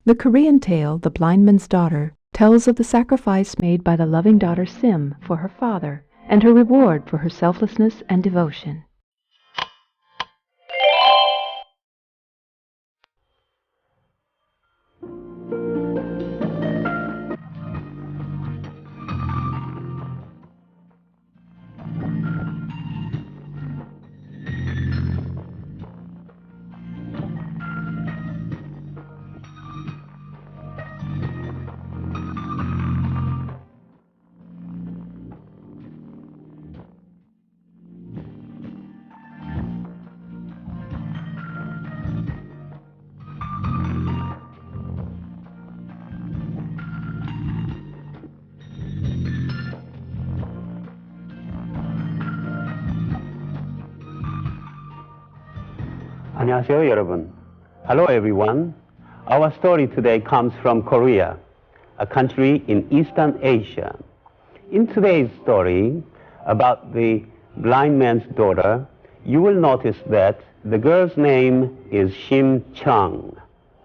The Korean tale, The Blind Man's Daughter, tells of the sacrifice made by the loving daughter Sim for her father and her reward for her selflessness and devotion. 안녕하세요, 여러분. Hello, everyone. Our story today comes from Korea, a country in Eastern Asia. In today's story about the blind man's daughter, you will notice that the girl's name is Shim Chung.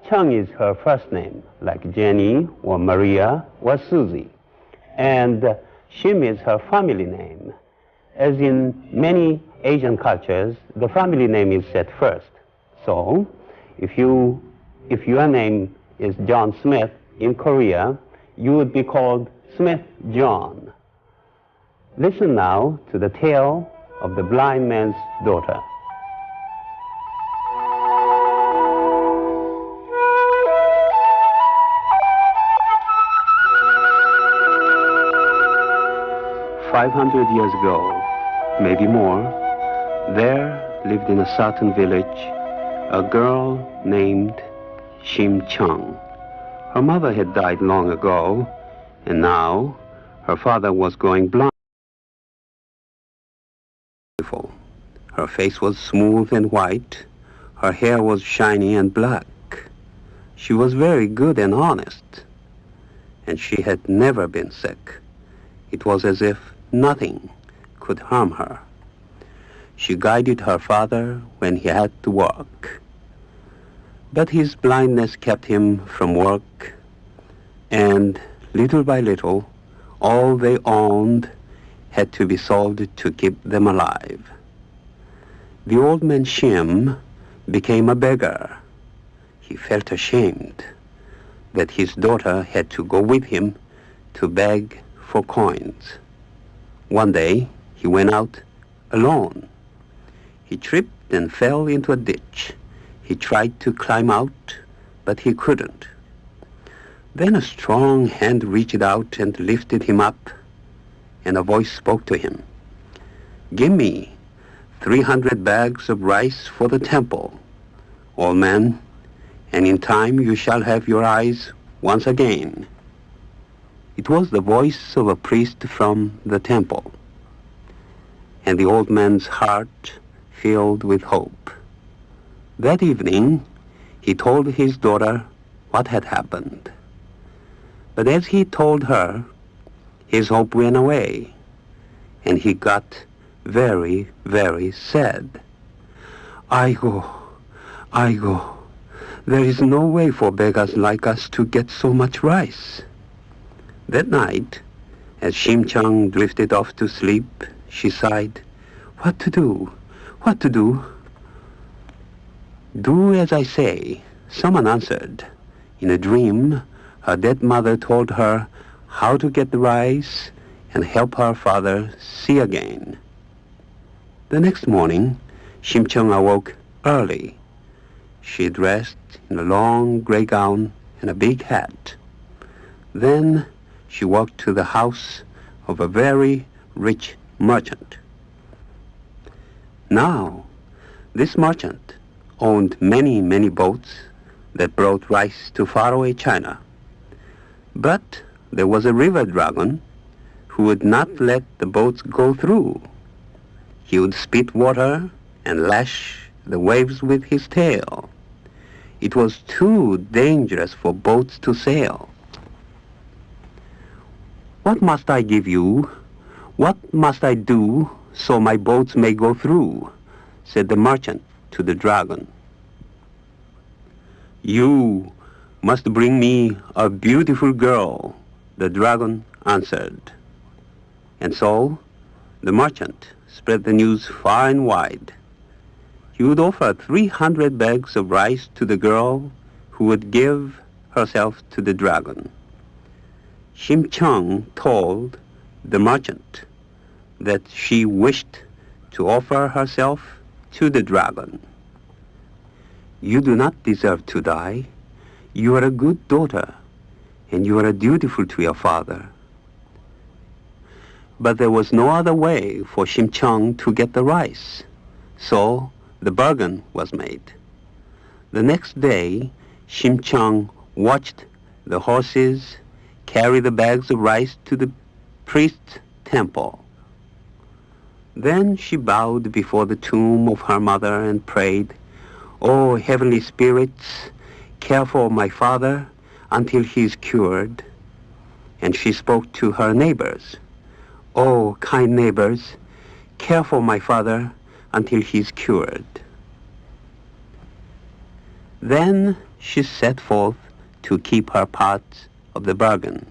Chung is her first name, like Jenny or Maria or Susie. And Shim is her family name. As in many Asian cultures, the family name is said first. So, if your name is John Smith in Korea, you would be called Smith John. Listen now to the tale of the blind man's daughter. "500 years ago, maybe more, there lived in a certain village a girl named Shim Chung. Her mother had died long ago, and now her father was going blind. Her face was smooth and white. Her hair was shiny and black. She was very good and honest, and she had never been sick. It was as if nothing could harm her. She guided her father when he had to work. But his blindness kept him from work, and little by little, all they owned had to be sold to keep them alive. The old man Shim became a beggar. He felt ashamed that his daughter had to go with him to beg for coins. One day, he went out alone. He tripped and fell into a ditch. He tried to climb out, but he couldn't. Then a strong hand reached out and lifted him up, and a voice spoke to him. "Give me 300 bags of rice for the temple, old man, and in time you shall have your eyes once again." It was the voice of a priest from the temple, and the old man's heart filled with hope. That evening, he told his daughter what had happened. But as he told her, his hope went away, and he got very, very sad. Aigo, there is no way for beggars like us to get so much rice." That night, as Shim Chung drifted off to sleep, she sighed, What to do? What to do?" "Do as I say," someone answered. In a dream, her dead mother told her how to get the rice and help her father see again. The next morning, Shim Chung awoke early. She dressed in a long gray gown and a big hat. Then she walked to the house of a very rich merchant. Now, this merchant owned many, many boats that brought rice to faraway China. But there was a river dragon who would not let the boats go through. He would spit water and lash the waves with his tail. It was too dangerous for boats to sail. "What must I give you? What must I do so my boats may go through?" said the merchant to the dragon. "You must bring me a beautiful girl, the dragon answered. And so the merchant spread the news far and wide. He would offer 300 bags of rice to the girl who would give herself to the dragon. Shim-chung told the merchant that she wished to offer herself to the dragon. You do not deserve to die. You are a good daughter, and you are dutiful to your father. But there was no other way for Shim-chung to get the rice, so the bargain was made. The next day, Shim-chung watched the horses carry the bags of rice to the priest's temple. Then she bowed before the tomb of her mother and prayed, "O heavenly spirits, care for my father until he is cured." And she spoke to her neighbors, "O kind neighbors, care for my father until he is cured." Then she set forth to keep her part of the bargain.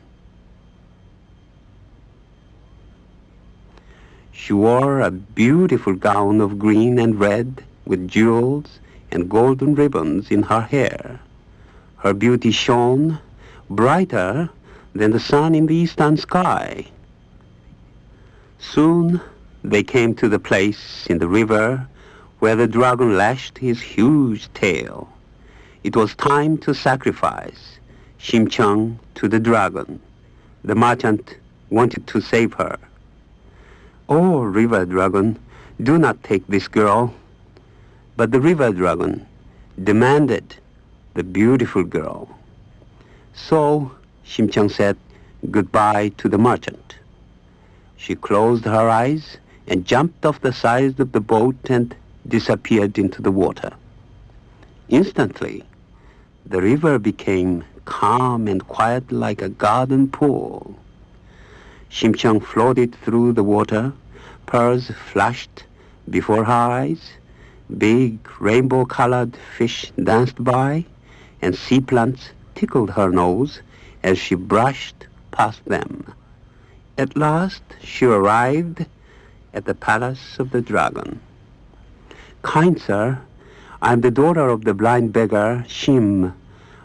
She wore a beautiful gown of green and red with jewels and golden ribbons in her hair. Her beauty shone brighter than the sun in the eastern sky. Soon they came to the place in the river where the dragon lashed his huge tail. It was time to sacrifice Shim-chung to the dragon. The merchant wanted to save her. "Oh, river dragon, do not take this girl." But the river dragon demanded the beautiful girl. So Shim-chung said goodbye to the merchant. She closed her eyes and jumped off the side of the boat and disappeared into the water. Instantly, the river became calm and quiet like a garden pool. Shim-chung floated through the water. Pearls flashed before her eyes. Big rainbow-colored fish danced by, and sea plants tickled her nose as she brushed past them. At last, she arrived at the palace of the dragon. "Kind sir, I'm the daughter of the blind beggar, Shim.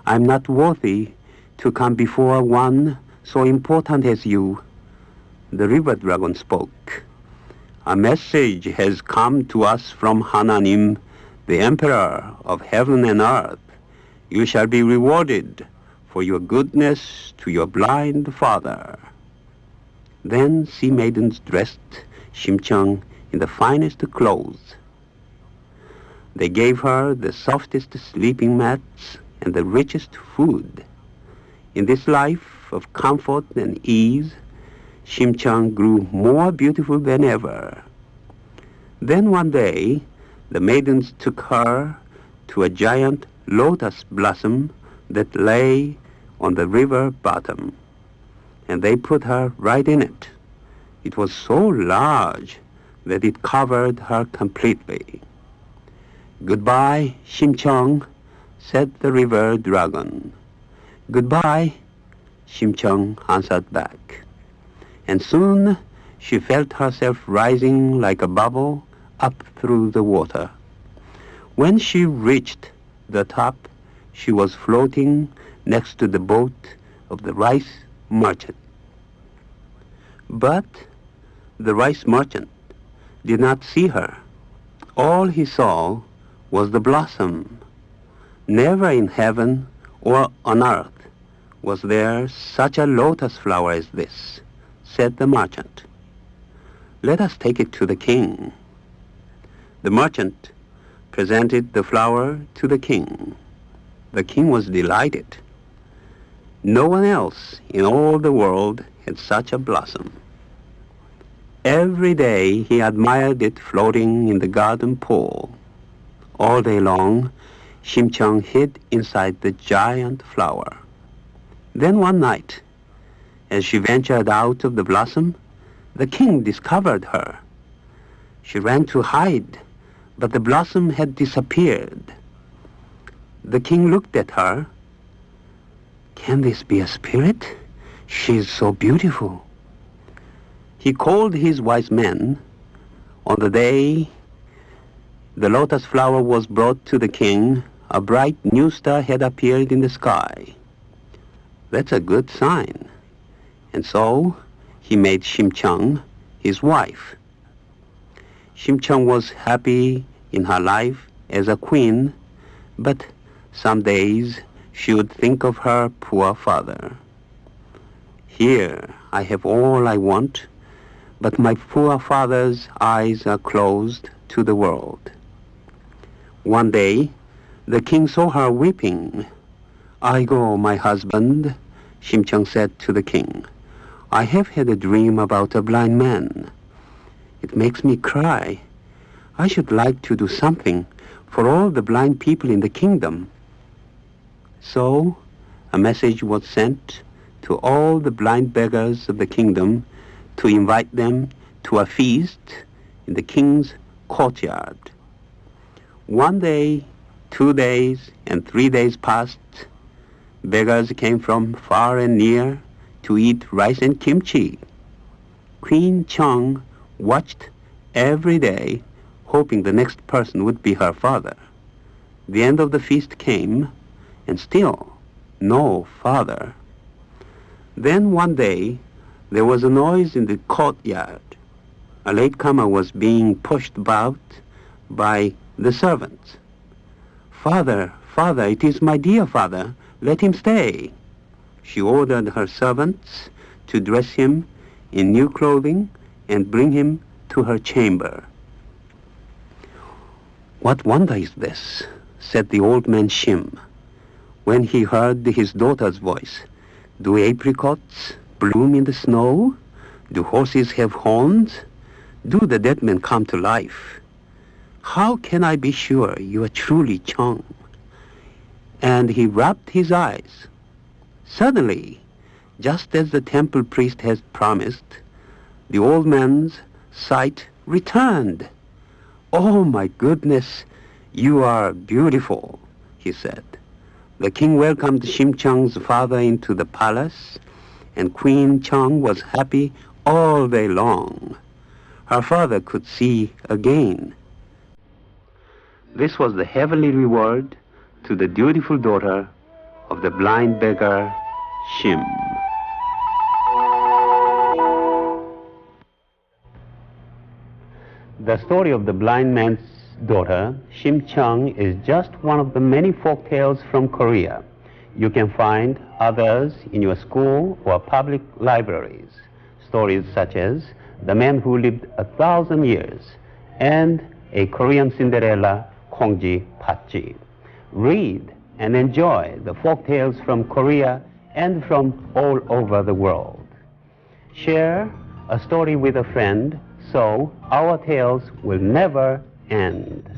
I'm not worthy to come before one so important as you." The river dragon spoke. "A message has come to us from Hananim, the Emperor of heaven and earth. You shall be rewarded for your goodness to your blind father." Then sea maidens dressed Shim-chung in the finest clothes. They gave her the softest sleeping mats and the richest food. In this life of comfort and ease, Shim-chung grew more beautiful than ever. Then one day, the maidens took her to a giant lotus blossom that lay on the river bottom, and they put her right in it. It was so large that it covered her completely. "Goodbye, Shim-chung," said the river dragon. "Goodbye," Shim-chung answered back. And soon she felt herself rising like a bubble up through the water. When she reached the top, she was floating next to the boat of the rice merchant. But the rice merchant did not see her. All he saw was the blossom. Never in heaven or on earth was there such a lotus flower as this, said the merchant. "Let us take it to the king." The merchant presented the flower to the king. The king was delighted. No one else in all the world had such a blossom. Every day he admired it floating in the garden pool. All day long, Shim-chung hid inside the giant flower. Then one night, as she ventured out of the blossom, the king discovered her. She ran to hide, but the blossom had disappeared. The king looked at her, Can this be a spirit? She's so beautiful. He called his wise men. On the day the lotus flower was brought to the king, a bright new star had appeared in the sky. That's a good sign. And so he made Shimchang his wife. Shimchang was happy in her life as a queen, but some days she would think of her poor father. Here I have all I want, but my poor father's eyes are closed to the world. One day, the king saw her weeping. "Aigo, my husband," Shimchang said to the king, "I have had a dream about a blind man. It makes me cry. I should like to do something for all the blind people in the kingdom." So, a message was sent to all the blind beggars of the kingdom to invite them to a feast in the king's courtyard. 1 day, 2 days, and 3 days passed. Beggars came from far and near to eat rice and kimchi. Queen Chang watched every day, hoping the next person would be her father. The end of the feast came, and still no father. Then one day, there was a noise in the courtyard. A latecomer was being pushed about by the servants. "Father, father, it is my dear father. Let him stay." She ordered her servants to dress him in new clothing and bring him to her chamber. "What wonder is this?" said the old man Shim, when he heard his daughter's voice. "Do apricots bloom in the snow? Do horses have horns? Do the dead men come to life? How can I be sure you are truly Chang?" And he rubbed his eyes. Suddenly, just as the temple priest had promised, the old man's sight returned. "Oh my goodness, you are beautiful," he said. The king welcomed Shimchang's father into the palace, and Queen Chang was happy all day long. Her father could see again. This was the heavenly reward to the dutiful daughter of the blind beggar Shim. The story of the blind man's daughter, Shim Chang, is just one of the many folk tales from Korea. You can find others in your school or public libraries. Stories such as The Man Who Lived 1,000 Years and A Korean Cinderella, Kongji Patji. Read and enjoy the folk tales from Korea and from all over the world. Share a story with a friend so our tales will never end.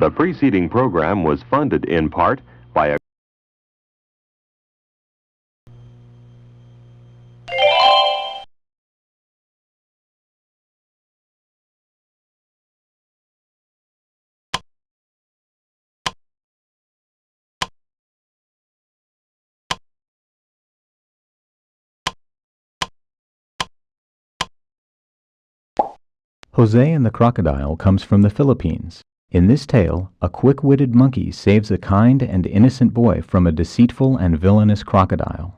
The preceding program was funded in part by a Jose and the Crocodile comes from the Philippines. In this tale, a quick-witted monkey saves a kind and innocent boy from a deceitful and villainous crocodile.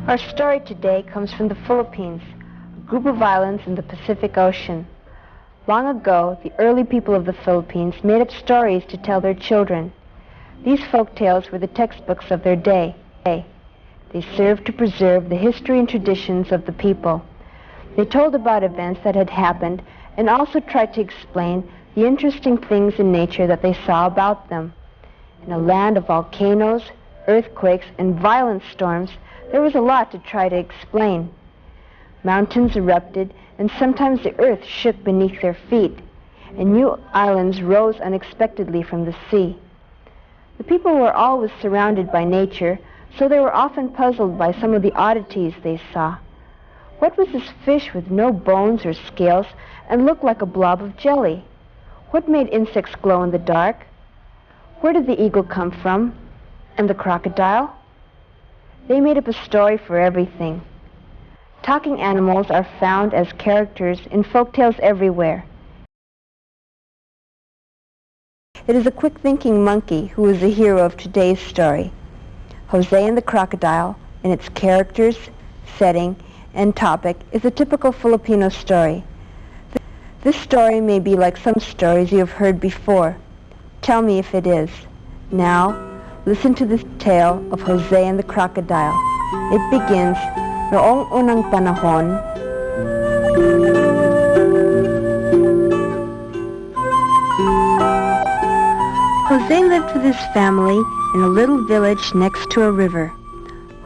Our story today comes from the Philippines, a group of islands in the Pacific Ocean. Long ago, the early people of the Philippines made up stories to tell their children. These folk tales were the textbooks of their day. They served to preserve the history and traditions of the people. They told about events that had happened and also tried to explain the interesting things in nature that they saw about them. In a land of volcanoes, earthquakes, and violent storms, there was a lot to try to explain. Mountains erupted, and sometimes the earth shook beneath their feet, and new islands rose unexpectedly from the sea. The people were always surrounded by nature, so they were often puzzled by some of the oddities they saw. What was this fish with no bones or scales and looked like a blob of jelly? What made insects glow in the dark? Where did the eagle come from? And the crocodile? They made up a story for everything. Talking animals are found as characters in folktales everywhere. It is a quick-thinking monkey who is the hero of today's story. Jose and the Crocodile, in its characters, setting, and topic, is a typical Filipino story. This story may be like some stories you have heard before. Tell me if it is. Now, listen to this tale of Jose and the Crocodile. It begins, noong unang panahon, Jose lived with his family in a little village next to a river.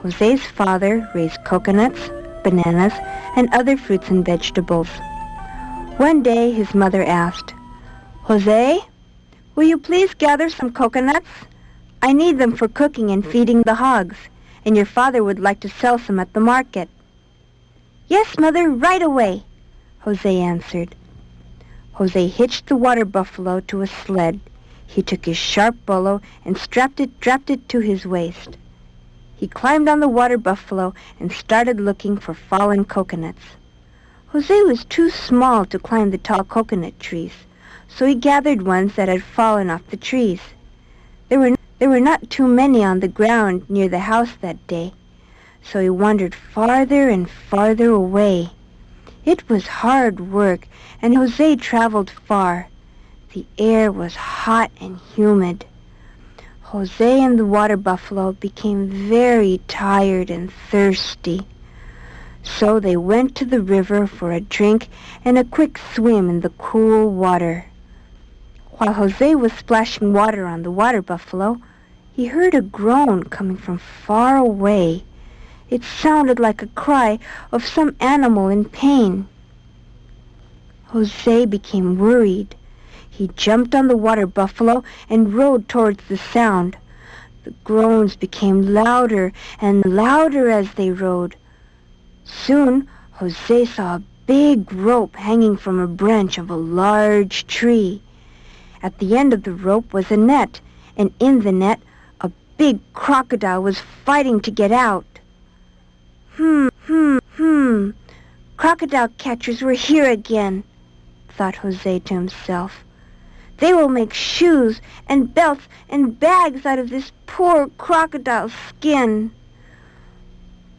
Jose's father raised coconuts, bananas, and other fruits and vegetables. One day his mother asked, "Jose, will you please gather some coconuts? I need them for cooking and feeding the hogs, and your father would like to sell some at the market." "Yes, Mother, right away," Jose answered. Jose hitched the water buffalo to a sled. He took his sharp bolo and strapped it to his waist. He climbed on the water buffalo and started looking for fallen coconuts. Jose was too small to climb the tall coconut trees, so he gathered ones that had fallen off the trees. There were not too many on the ground near the house that day, so he wandered farther and farther away. It was hard work, and Jose traveled far. The air was hot and humid. Jose and the water buffalo became very tired and thirsty. So they went to the river for a drink and a quick swim in the cool water. While Jose was splashing water on the water buffalo, he heard a groan coming from far away. It sounded like a cry of some animal in pain. Jose became worried. He jumped on the water buffalo and rode towards the sound. The groans became louder and louder as they rode. Soon, Jose saw a big rope hanging from a branch of a large tree. At the end of the rope was a net, and in the net, a big crocodile was fighting to get out. Crocodile catchers were here again, thought Jose to himself. They will make shoes and belts and bags out of this poor crocodile's skin.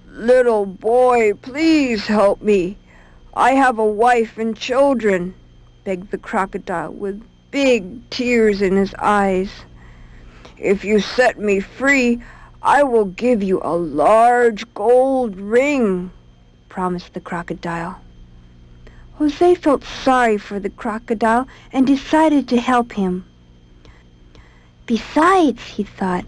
Little boy, please help me. I have a wife and children, begged the crocodile with big tears in his eyes. If you set me free, I will give you a large gold ring, promised the crocodile. Jose felt sorry for the crocodile and decided to help him. Besides, he thought,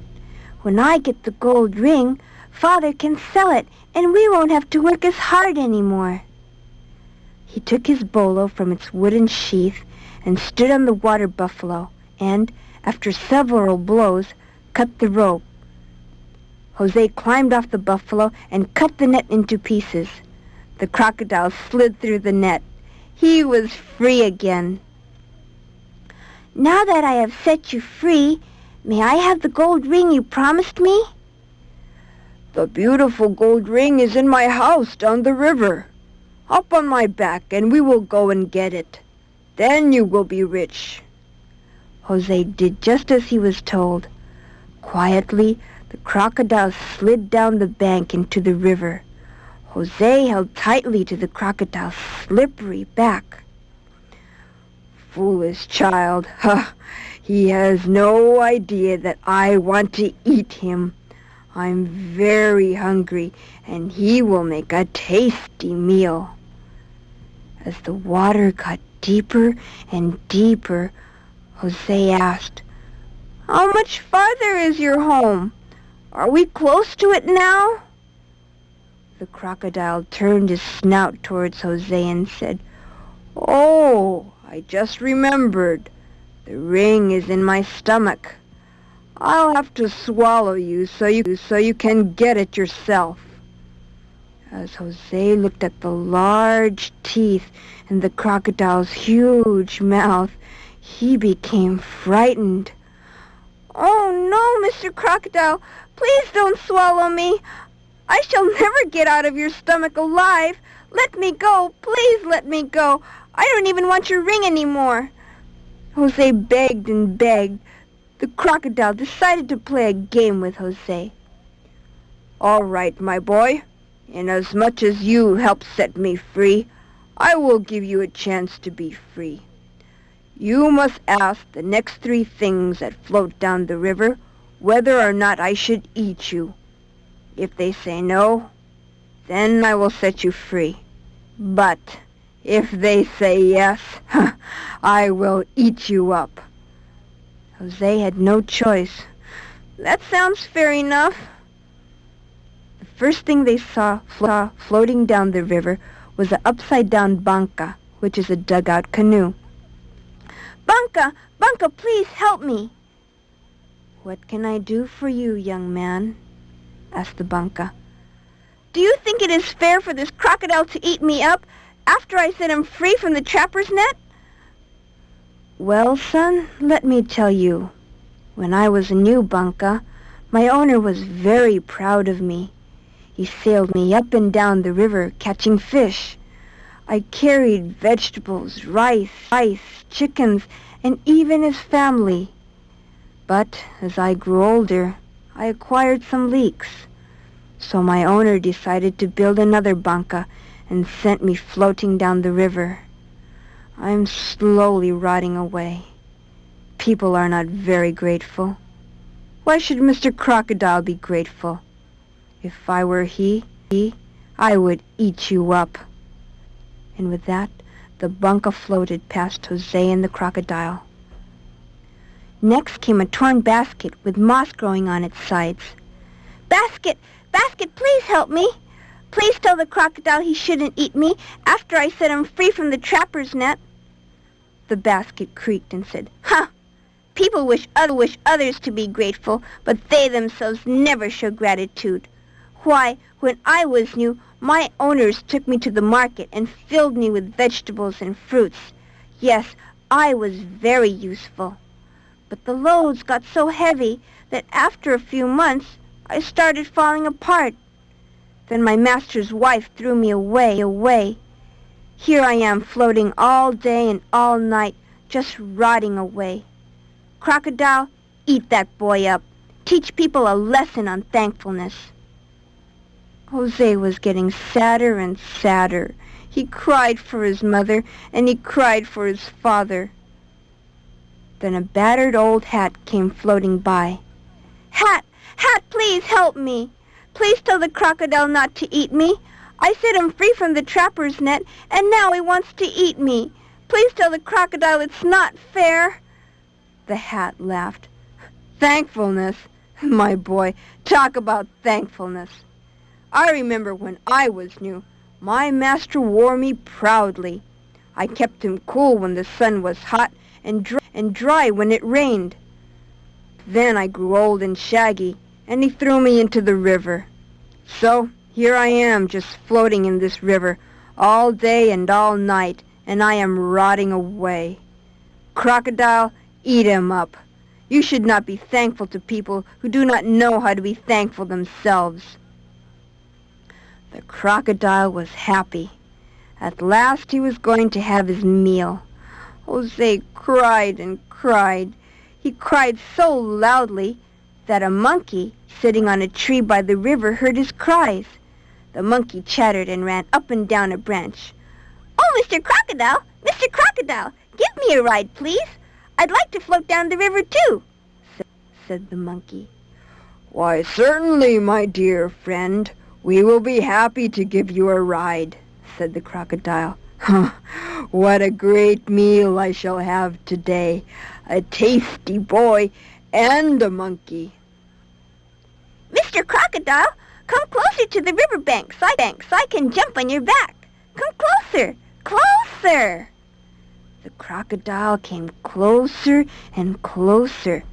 when I get the gold ring, Father can sell it and we won't have to work as hard anymore. He took his bolo from its wooden sheath and stood on the water buffalo and, after several blows, cut the rope. Jose climbed off the buffalo and cut the net into pieces. The crocodile slid through the net. He was free again. Now that I have set you free, may I have the gold ring you promised me? The beautiful gold ring is in my house down the river. Hop on my back and we will go and get it. Then you will be rich. Jose did just as he was told. Quietly, the crocodile slid down the bank into the river. Jose held tightly to the crocodile's slippery back. Foolish child. He has no idea that I want to eat him. I'm very hungry, and he will make a tasty meal. As the water got deeper and deeper, Jose asked, "How much farther is your home? Are we close to it now?" The crocodile turned his snout towards Jose and said, "Oh, I just remembered. The ring is in my stomach. I'll have to swallow you so you can get it yourself." As Jose looked at the large teeth in the crocodile's huge mouth, he became frightened. "Oh no, Mr. Crocodile, please don't swallow me. I shall never get out of your stomach alive. Let me go, please let me go. I don't even want your ring anymore." Jose begged and begged. The crocodile decided to play a game with Jose. "All right, my boy. Inasmuch as you helped set me free, I will give you a chance to be free. You must ask the next 3 things that float down the river whether or not I should eat you. If they say no, then I will set you free. But if they say yes, I will eat you up." Jose had no choice. "That sounds fair enough." The first thing they saw floating down the river was an upside-down banca, which is a dugout canoe. "Banca, Banca, please help me." "What can I do for you, young man?" asked the banca. "Do you think it is fair for this crocodile to eat me up after I set him free from the trapper's net?" "Well, son, let me tell you. When I was a new banca, my owner was very proud of me. He sailed me up and down the river catching fish. I carried vegetables, rice, chickens, and even his family. But as I grew older, I acquired some leaks. So my owner decided to build another banca and sent me floating down the river. I'm slowly rotting away. People are not very grateful. Why should Mr. Crocodile be grateful? If I were he, I would eat you up." And with that, the bunka floated past Jose and the crocodile. Next came a torn basket with moss growing on its sides. "Basket! Basket, please help me! Please tell the crocodile he shouldn't eat me after I set him free from the trapper's net." The basket creaked and said, "Ha! People wish others to be grateful, but they themselves never show gratitude. Why, when I was new, my owners took me to the market and filled me with vegetables and fruits. Yes, I was very useful. But the loads got so heavy that after a few months, I started falling apart. Then my master's wife threw me away. Here I am floating all day and all night, just rotting away. Crocodile, eat that boy up. Teach people a lesson on thankfulness." Jose was getting sadder and sadder. He cried for his mother, and he cried for his father. Then a battered old hat came floating by. Hat, please help me. Please tell the crocodile not to eat me. I set him free from the trapper's net, and now he wants to eat me. Please tell the crocodile it's not fair." The hat laughed. "Thankfulness? My boy, talk about thankfulness. I remember when I was new, my master wore me proudly. I kept him cool when the sun was hot and dry when it rained. Then I grew old and shaggy, and he threw me into the river. So here I am, just floating in this river, all day and all night, and I am rotting away. Crocodile, eat him up. You should not be thankful to people who do not know how to be thankful themselves." The crocodile was happy. At last he was going to have his meal. Jose cried and cried. He cried so loudly that a monkey sitting on a tree by the river heard his cries. The monkey chattered and ran up and down a branch. "Oh, Mr. Crocodile! Mr. Crocodile! Give me a ride, please! I'd like to float down the river, too," said the monkey. "Why, certainly, my dear friend. We will be happy to give you a ride," said the crocodile. "What a great meal I shall have today. A tasty boy and a monkey." "Mr. Crocodile, come closer to the riverbank so I can jump on your back. Come closer, closer." The crocodile came closer and closer.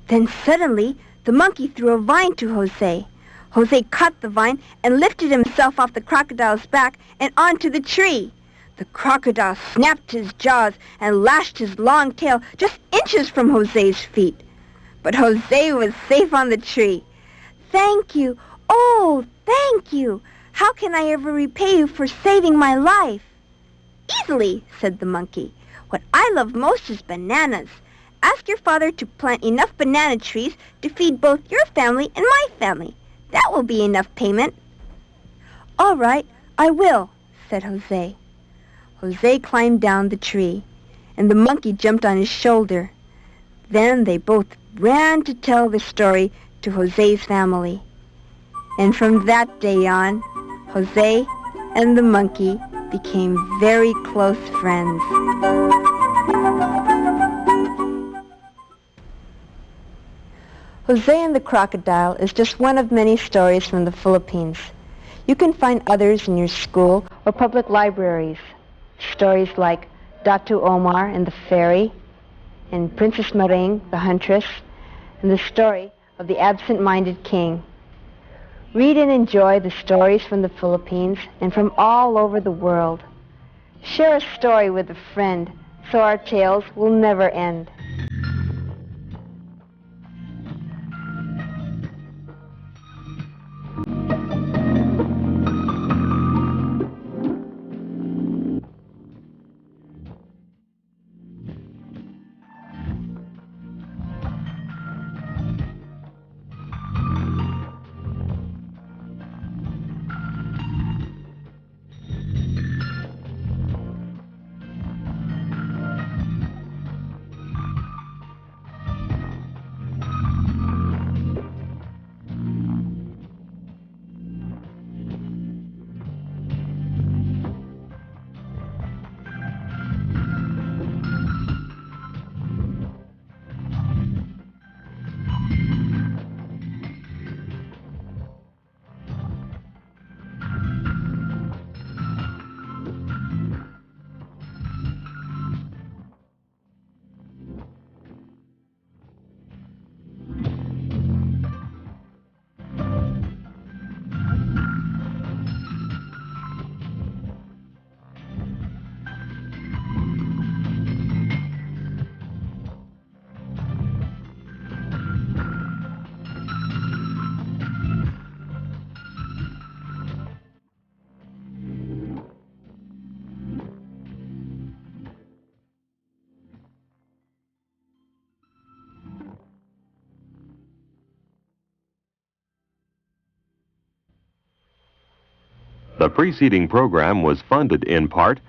Then suddenly the monkey threw a vine to Jose. Jose caught the vine and lifted himself off the crocodile's back and onto the tree. The crocodile snapped his jaws and lashed his long tail just inches from Jose's feet. But Jose was safe on the tree. "Thank you. Oh, thank you. How can I ever repay you for saving my life?" "Easily," said the monkey. "What I love most is bananas. Ask your father to plant enough banana trees to feed both your family and my family. That will be enough payment." "All right, I will," said Jose. Jose climbed down the tree, and the monkey jumped on his shoulder. Then they both ran to tell the story to Jose's family. And from that day on, Jose and the monkey became very close friends. Jose and the Crocodile is just one of many stories from the Philippines. You can find others in your school or public libraries. Stories like Datu Omar and the Fairy, and Princess Maring, the Huntress, and the story of the absent-minded king. Read and enjoy the stories from the Philippines and from all over the world. Share a story with a friend so our tales will never end. The preceding program was funded in part